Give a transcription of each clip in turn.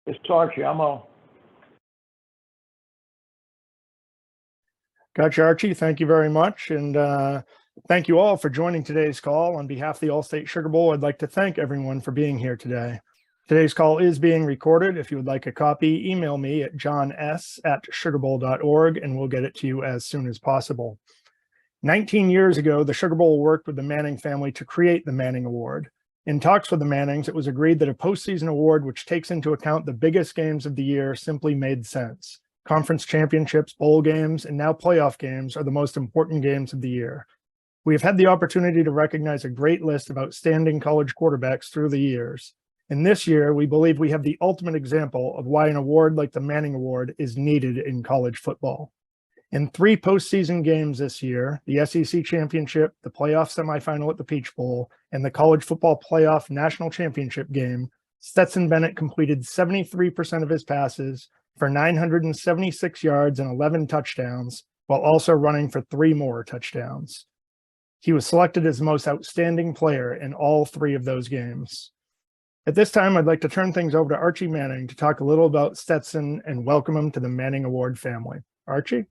It's Archie. I'm on. Gotcha, Archie. Thank you very much. And thank you all for joining today's call. On behalf of the All-State Sugar Bowl, I'd like to thank everyone for being here today. Today's call is being recorded. If you would like a copy, email me at johns@sugarbowl.org and we'll get it to you as soon as possible. 19 years ago, the Sugar Bowl worked with the Manning family to create the Manning Award. In talks with the Mannings, it was agreed that a postseason award which takes into account the biggest games of the year simply made sense. Conference championships, bowl games, and now playoff games are the most important games of the year. We have had the opportunity to recognize a great list of outstanding college quarterbacks through the years. And this year, we believe we have the ultimate example of why an award like the Manning Award is needed in college football. In 3 postseason games this year, the SEC Championship, the playoff semifinal at the Peach Bowl, and the College Football Playoff National Championship game, Stetson Bennett completed 73% of his passes for 976 yards and 11 touchdowns, while also running for 3 more touchdowns. He was selected as the most outstanding player in all 3 of those games. At this time, I'd like to turn things over to Archie Manning to talk a little about Stetson and welcome him to the Manning Award family. Archie?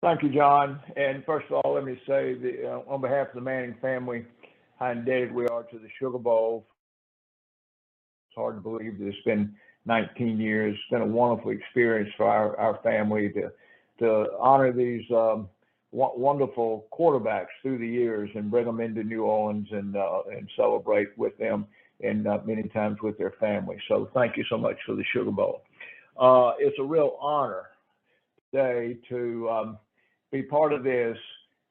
Thank you, John. And first of all, let me say that on behalf of the Manning family, how indebted we are to the Sugar Bowl. It's hard to believe that it's been 19 years. It's been a wonderful experience for our family to honor these wonderful quarterbacks through the years and bring them into New Orleans and celebrate with them and many times with their family. So thank you so much for the Sugar Bowl. It's a real honor today to be part of this.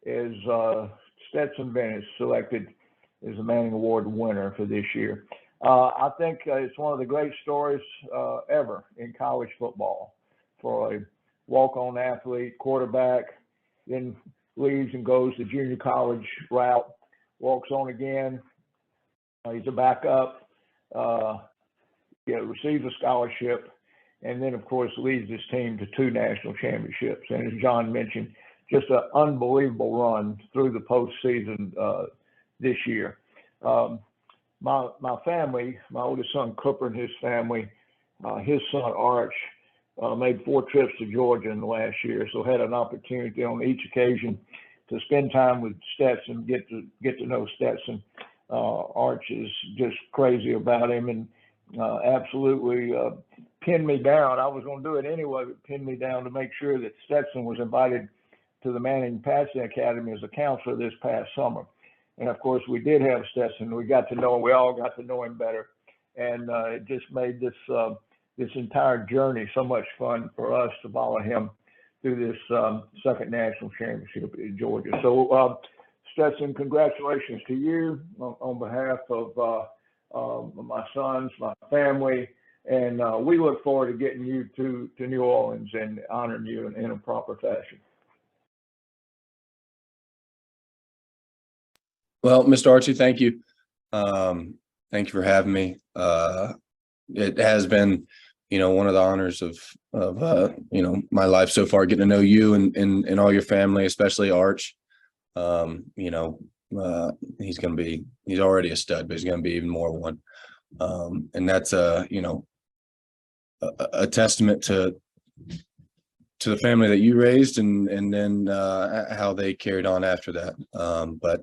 Is Stetson Bennett selected as the Manning Award winner for this year. I think it's one of the great stories ever in college football for a walk-on athlete, quarterback, then leaves and goes the junior college route, walks on again. He's a backup, receives a scholarship, and then, of course, leads his team to 2 national championships. And as John mentioned, just an unbelievable run through the postseason this year. My family, my oldest son Cooper and his family, his son Arch, made 4 trips to Georgia in the last year, so had an opportunity on each occasion to spend time with Stetson, get to know Stetson. Arch is just crazy about him and absolutely pinned me down. I was going to do it anyway, but pinned me down to make sure that Stetson was invited to the Manning Passing Academy as a counselor this past summer. And of course, we did have Stetson. We got to know him. We all got to know him better, and it just made this entire journey so much fun for us to follow him through this 2nd national championship in Georgia. So, Stetson, congratulations to you on behalf of my sons, my family, and we look forward to getting you to New Orleans and honoring you in a proper fashion. Well, Mr. Archie, thank you. Thank you for having me. It has been, one of the honors of my life so far, getting to know you and all your family, especially Arch. He's already a stud, but he's going to be even more one. And that's a testament to the family that you raised and then how they carried on after that. But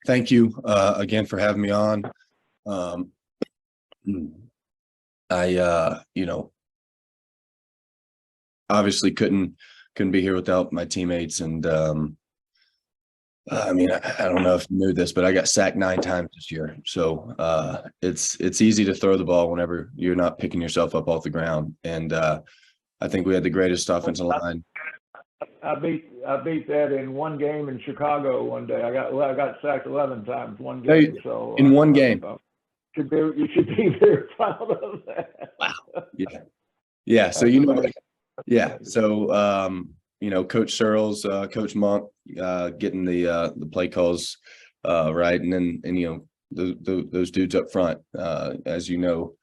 thank you again for having me on. I obviously couldn't be here without my teammates, and I don't know if you knew this, but I got sacked 9 times this year. So it's easy to throw the ball whenever you're not picking yourself up off the ground. And I think we had the greatest offensive line. I beat that in one game in Chicago one day. I got sacked 11 times one game. So in one game. You should be very proud of that. Wow. Yeah. So So Coach Searles, Coach Monk, getting the play calls right, and then those dudes up front, as you know,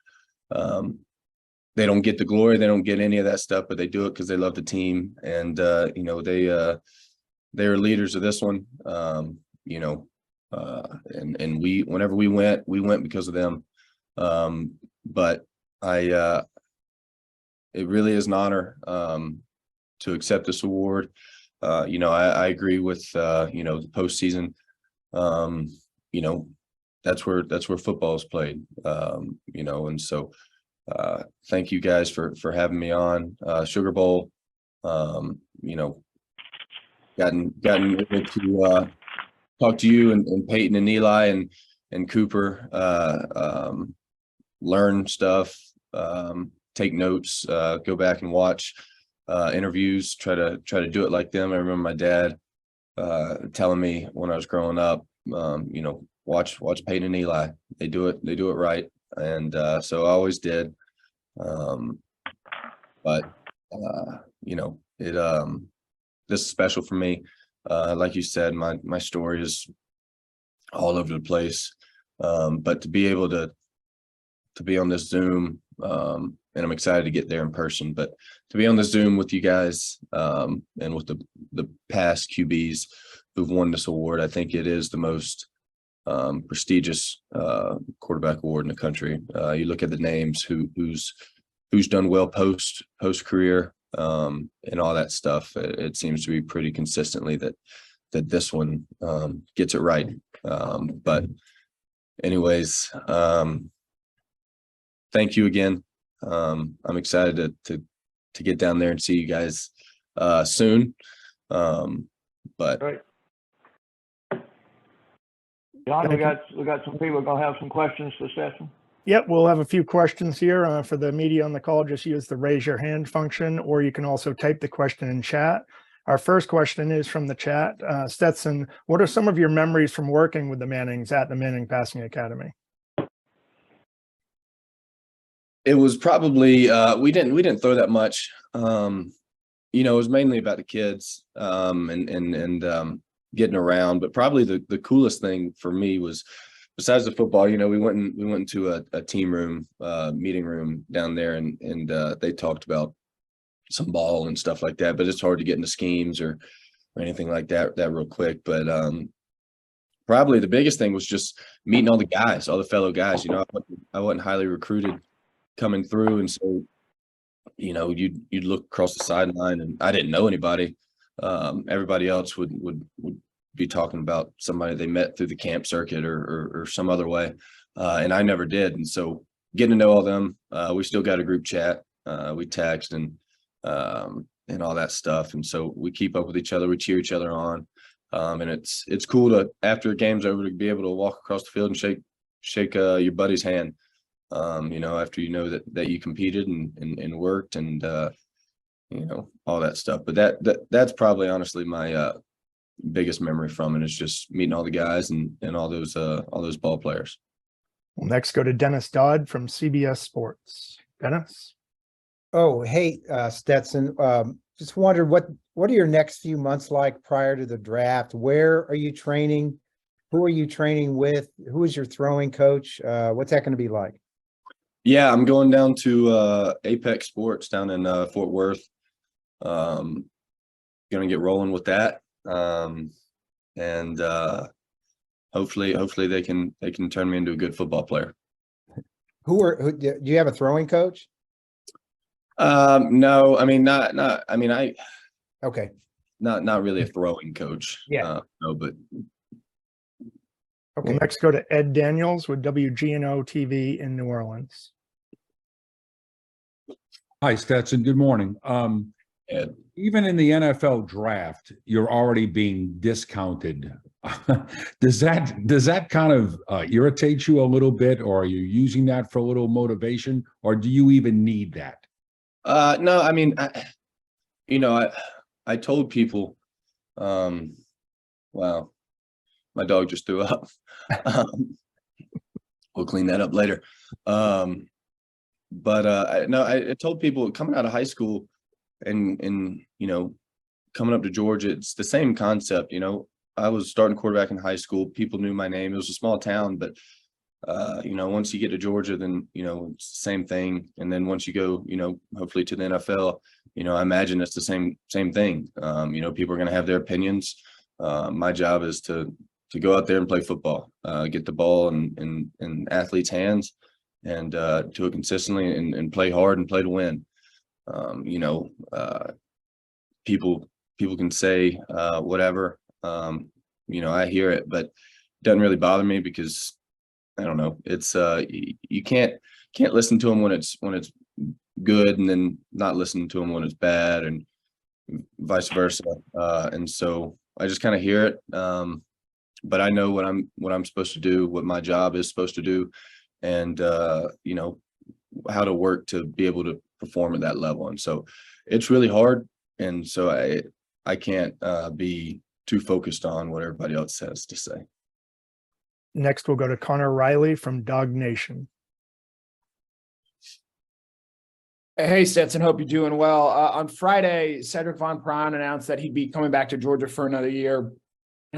they don't get the glory, they don't get any of that stuff, but they do it because they love the team, and they are leaders of this one. And we, whenever we went because of them. But it really is an honor to accept this award. I agree with the postseason. That's where football is played. And so thank you guys for having me on Sugar Bowl. Gotten able to talk to you and Peyton and Eli and Cooper, learn stuff, take notes, go back and watch interviews, try to do it like them. I remember my dad telling me when I was growing up, watch Peyton and Eli. They do it right. And so I always did. This is special for me. Like you said, my story is all over the place. But to be able to be on this Zoom, and I'm excited to get there in person, but to be on the Zoom with you guys, and with the past QBs who've won this award, I think it is the most prestigious quarterback award in the country. You look at the names who's done well post career, and all that stuff. It seems to be pretty consistently that this one gets it right. But anyways, thank you again. I'm excited to get down there and see you guys soon. But Right. John, we got some people gonna have some questions for Stetson. Yep, we'll have a few questions here for the media on the call. Just use the raise your hand function, or you can also type the question in chat. Our first question is from the chat. Stetson, what are some of your memories from working with the Mannings at the Manning Passing Academy? it was probably we didn't throw that much. It was mainly about the kids and getting around. But probably the coolest thing for me was, besides the football, we went into a team room, meeting room down there, and they talked about some ball and stuff like that. But it's hard to get into schemes or anything like that real quick. But probably the biggest thing was just meeting all the guys, all the fellow guys. I wasn't highly recruited coming through, and so you'd look across the sideline, and I didn't know anybody. Everybody else would be talking about somebody they met through the camp circuit or some other way, and I never did. And so getting to know all them, we still got a group chat, we text and all that stuff, and so we keep up with each other, we cheer each other on, and it's cool to, after the game's over, to be able to walk across the field and shake your buddy's hand, after that you competed and worked and all that stuff. But that's probably honestly my biggest memory from it, is just meeting all the guys and all those ball players. We'll next go to Dennis Dodd from CBS Sports. Dennis? Oh, hey, Stetson. Just wondered what are your next few months like prior to the draft? Where are you training? Who are you training with? Who is your throwing coach? What's that going to be like? Yeah, I'm going down to Apex Sports down in Fort Worth. Going to get rolling with that, and hopefully they can turn me into a good football player. Who do you have a throwing coach? No, I mean Okay. Not really a throwing coach. Yeah. No, but Okay. We'll next go to Ed Daniels with WGNO TV in New Orleans. Hi, Stetson. Good morning. Ed. Even in the NFL draft, you're already being discounted. Does that kind of irritate you a little bit, or are you using that for a little motivation, or do you even need that? No, I mean, I told people, wow, my dog just threw up. We'll clean that up later. But I told people coming out of high school and coming up to Georgia, it's the same concept. I was starting quarterback in high school. People knew my name. It was a small town, but once you get to Georgia, then it's the same thing. And then once you go, hopefully to the NFL, I imagine it's the same thing. People are going to have their opinions. My job is to go out there and play football, get the ball in athletes' hands, and do it consistently and play hard and play to win. People can say whatever, I hear it, but it doesn't really bother me because I don't know. It's you can't listen to them when it's good and then not listen to them when it's bad, and vice versa. And so I just kind of hear it. But I know what I'm supposed to do, what my job is supposed to do, and how to work to be able to perform at that level. And so it's really hard. And so I can't be too focused on what everybody else has to say. Next, we'll go to Connor Riley from Dog Nation. Hey, Stetson, hope you're doing well. On Friday, Cedric Von Pran announced that he'd be coming back to Georgia for another year.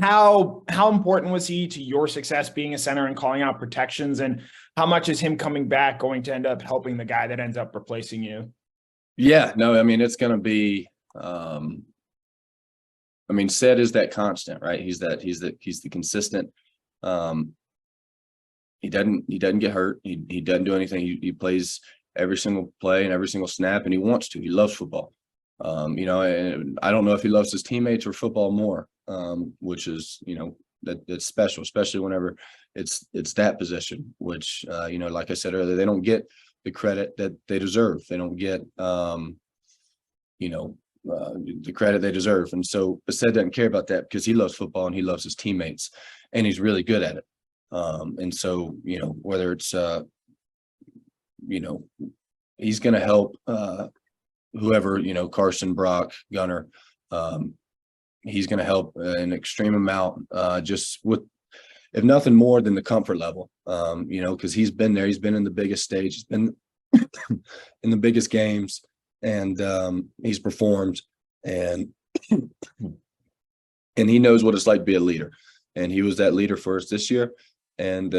How important was he to your success being a center and calling out protections? And how much is him coming back going to end up helping the guy that ends up replacing you? Yeah, no, I mean, it's going to be, Ced is that constant, right? He's the consistent. He doesn't get hurt. He doesn't do anything. He plays every single play and every single snap, and he wants to. He loves football. And I don't know if he loves his teammates or football more, which is, that's special, especially whenever it's that position, which, like I said earlier, they don't get the credit that they deserve. They don't get, the credit they deserve. And so Sed doesn't care about that because he loves football and he loves his teammates and he's really good at it. And so, whether it's, he's going to help, whoever, Carson, Brock, Gunner, he's going to help an extreme amount, just with, if nothing more than the comfort level, because he's been there, he's been in the biggest stage, he's been in the biggest games, and he's performed, and he knows what it's like to be a leader, and he was that leader for us this year, and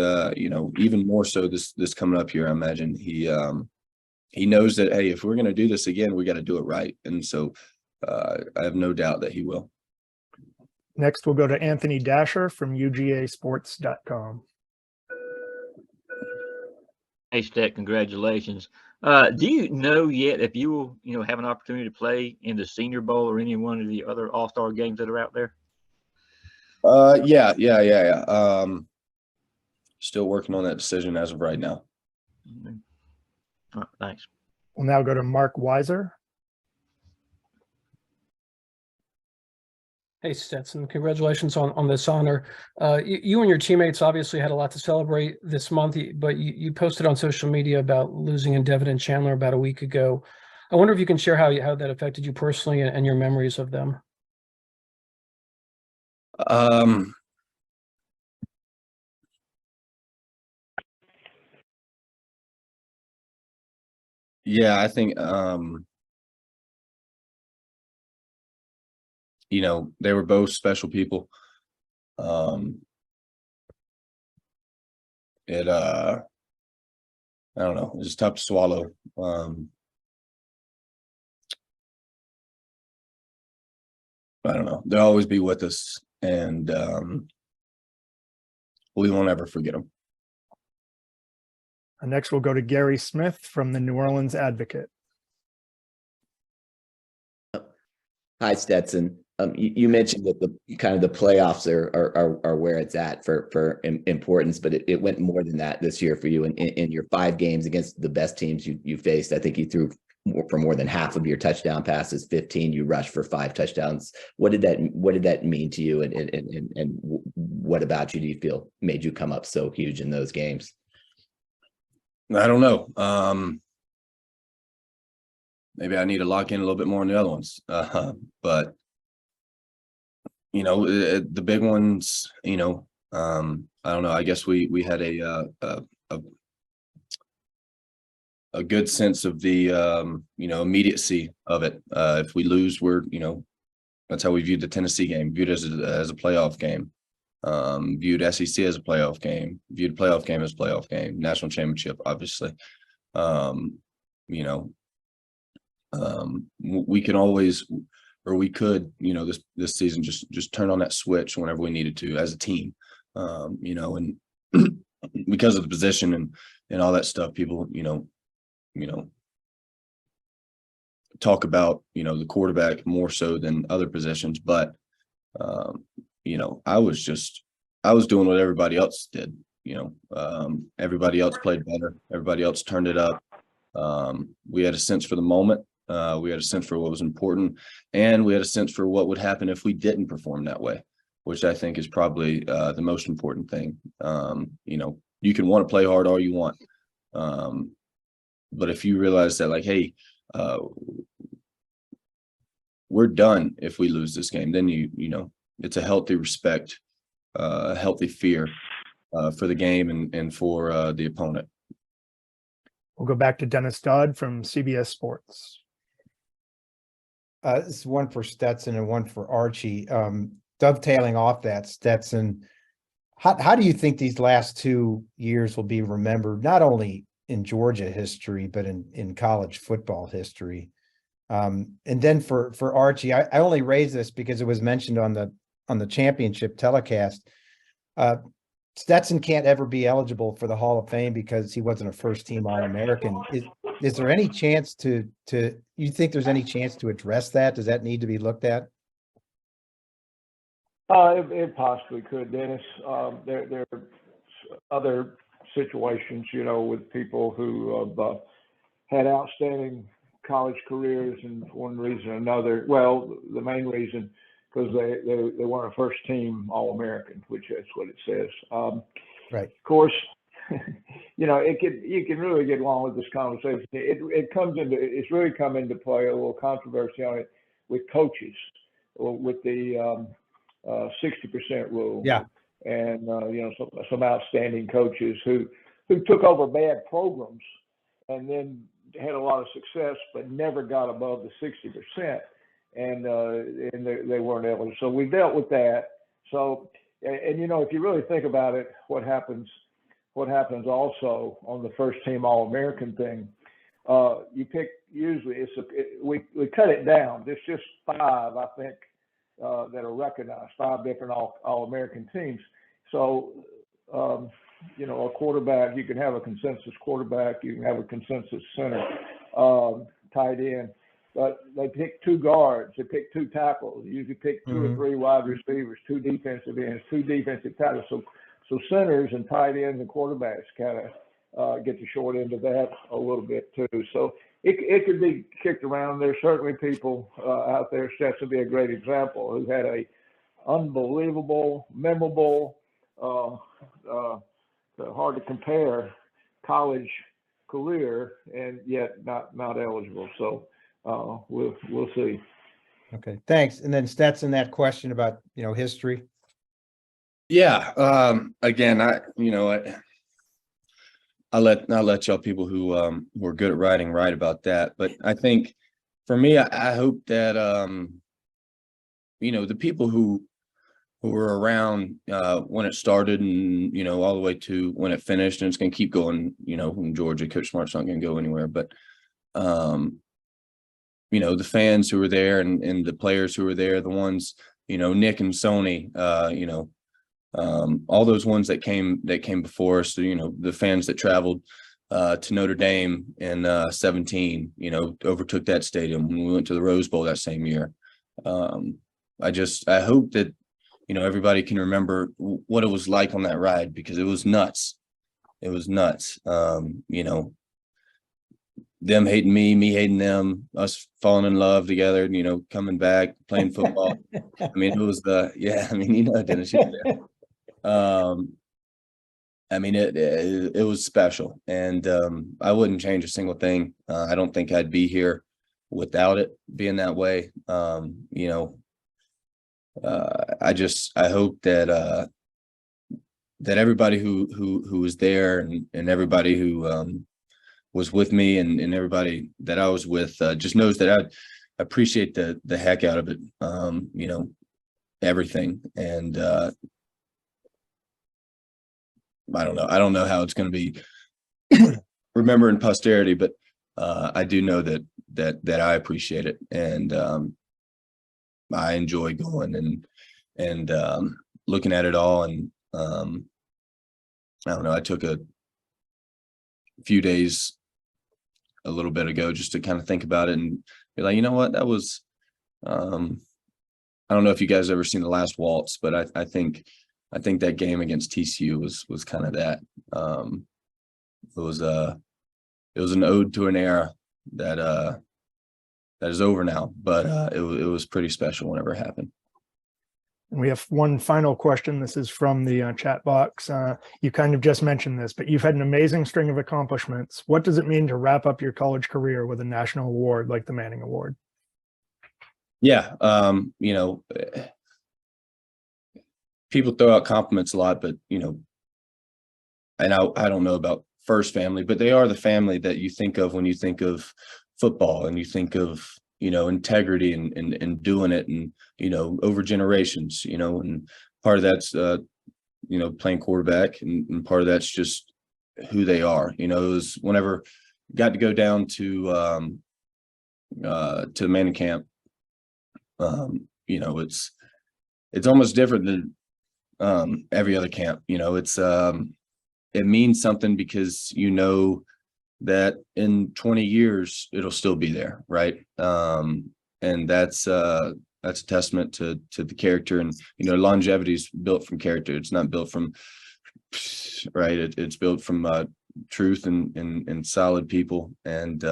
even more so this coming up here. I imagine he knows that, hey, if we're going to do this again, we got to do it right, and so I have no doubt that he will. Next, we'll go to Anthony Dasher from UGAsports.com. Hey, Stet, congratulations. Do you know yet if you will, have an opportunity to play in the Senior Bowl or any one of the other All-Star games that are out there? Yeah. Still working on that decision as of right now. Mm-hmm. All right, thanks. We'll now go to Mark Weiser. Hey, Stetson, congratulations on this honor. You and your teammates obviously had a lot to celebrate this month, but you posted on social media about losing in Devin and Chandler about a week ago. I wonder if you can share how that affected you personally and your memories of them. Yeah, I think they were both special people. I don't know, it's just tough to swallow. I don't know, they'll always be with us, and we won't ever forget them. And next, we'll go to Gary Smith from the New Orleans Advocate. Hi, Stetson. You mentioned that the kind of the playoffs are where it's at for importance, but it went more than that this year for you. In your 5 games against the best teams you faced, I think you threw for more than half of your touchdown passes, 15. You rushed for 5 touchdowns. What did that mean to you? And what about you do you feel made you come up so huge in those games? I don't know. Maybe I need to lock in a little bit more on the other ones. But the big ones, I don't know. I guess we had a good sense of the immediacy of it. If we lose, that's how we viewed the Tennessee game, viewed as a playoff game, viewed SEC as a playoff game, viewed playoff game as a playoff game, national championship, obviously. We can always, or we could, this season just turn on that switch whenever we needed to as a team, and because of the position and all that stuff. People, talk about, the quarterback more so than other positions, but, I was doing what everybody else did. Everybody else played better. Everybody else turned it up. We had a sense for the moment. We had a sense for what was important, and we had a sense for what would happen if we didn't perform that way, which I think is probably the most important thing. You can want to play hard all you want. But if you realize that, like, hey, we're done if we lose this game, then it's a healthy respect, a healthy fear for the game and for the opponent. We'll go back to Dennis Dodd from CBS Sports. This is one for Stetson and one for Archie. Dovetailing off that, Stetson, how do you think these last 2 years will be remembered, not only in Georgia history, but in college football history? And then for Archie, I only raise this because it was mentioned on the championship telecast. Stetson can't ever be eligible for the Hall of Fame because he wasn't a first-team All-American. Is there any chance you think there's any chance to address that? Does that need to be looked at? It possibly could, Dennis. There are other situations, with people who have had outstanding college careers, and for one reason or another. Well, the main reason, because they weren't a first-team All-American, which that's what it says. Right. Of course, you can really get along with this conversation. It's really come into play, a little controversy on it with coaches, with the 60% rule. Yeah. And some outstanding coaches who took over bad programs and then had a lot of success, but never got above the 60%. And they weren't able to. So we dealt with that. So, and if you really think about it, what happens also on the first team All-American thing, you pick, usually we cut it down. There's just 5, I think, that are recognized, 5 different All-American teams. So, a quarterback, you can have a consensus quarterback, you can have a consensus center, tight end. But they pick 2 guards, they pick 2 tackles, they usually pick 2 or 3 wide receivers, 2 defensive ends, 2 defensive tackles. So centers and tight ends and quarterbacks kind of get the short end of that a little bit too. So it could be kicked around. There's certainly people out there, Stetson would be a great example, who had a unbelievable, memorable, hard to compare college career, and yet not eligible. So we'll see. Okay, thanks. And then Stetson, that question about history. Yeah. Again, I'll let y'all people who are good at writing write about that. But I think for me, I hope that the people who were around when it started and all the way to when it finished, and it's going to keep going. In Georgia, Coach Smart's not going to go anywhere. But the fans who were there and the players who were there, the ones, Nick and Sony, all those ones that came before us, the fans that traveled to Notre Dame in 17, overtook that stadium when we went to the Rose Bowl that same year. I hope that, everybody can remember what it was like on that ride, because it was nuts. It was nuts. Them hating me hating them, us falling in love together, coming back, playing football. I mean, it was Dennis, you were there. It was special, and I wouldn't change a single thing. I don't think I'd be here without it being that way. I hope that everybody who was there and everybody who was with me and everybody that I was with just knows that I appreciate the heck out of it. Everything. And I don't know how it's going to be remembered in posterity, but I do know that I appreciate it, and I enjoy going and looking at it all. And I don't know, I took a few days, a little bit ago, just to kind of think about it and be like, you know what, that was, I don't know if you guys ever seen The Last Waltz, but I think that game against TCU was kind of that. It was an ode to an era that is over now, but it was pretty special whenever it happened. And we have one final question. This is from the chat box. You kind of just mentioned this, but you've had an amazing string of accomplishments. What does it mean to wrap up your college career with a national award like the Manning Award? Yeah, you know, people throw out compliments a lot, but you know, and I don't know about First Family, but they are the family that you think of when you think of football and you think of, you know, integrity and doing it, and you know, over generations, you know, and part of that's you know, playing quarterback, and part of that's just who they are. You know, it was whenever got to go down to Manning camp. You know, it's almost different than every other camp. You know, it's it means something because you know that in 20 years it'll still be there, right? And that's a testament to the character, and you know, longevity is built from character. It's not built from right. It's built from truth and solid people. And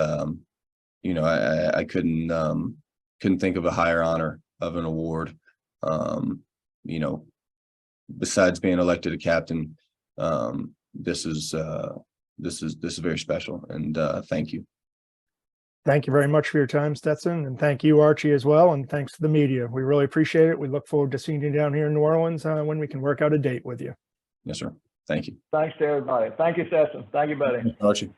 you know, I couldn't think of a higher honor of an award. You know, besides being elected a captain, this is very special, and thank you. Thank you very much for your time, Stetson, and thank you, Archie, as well. And thanks to the media. We really appreciate it. We look forward to seeing you down here in New Orleans when we can work out a date with you. Yes, sir. Thank you. Thanks to everybody. Thank you, Stetson. Thank you, buddy. Archie.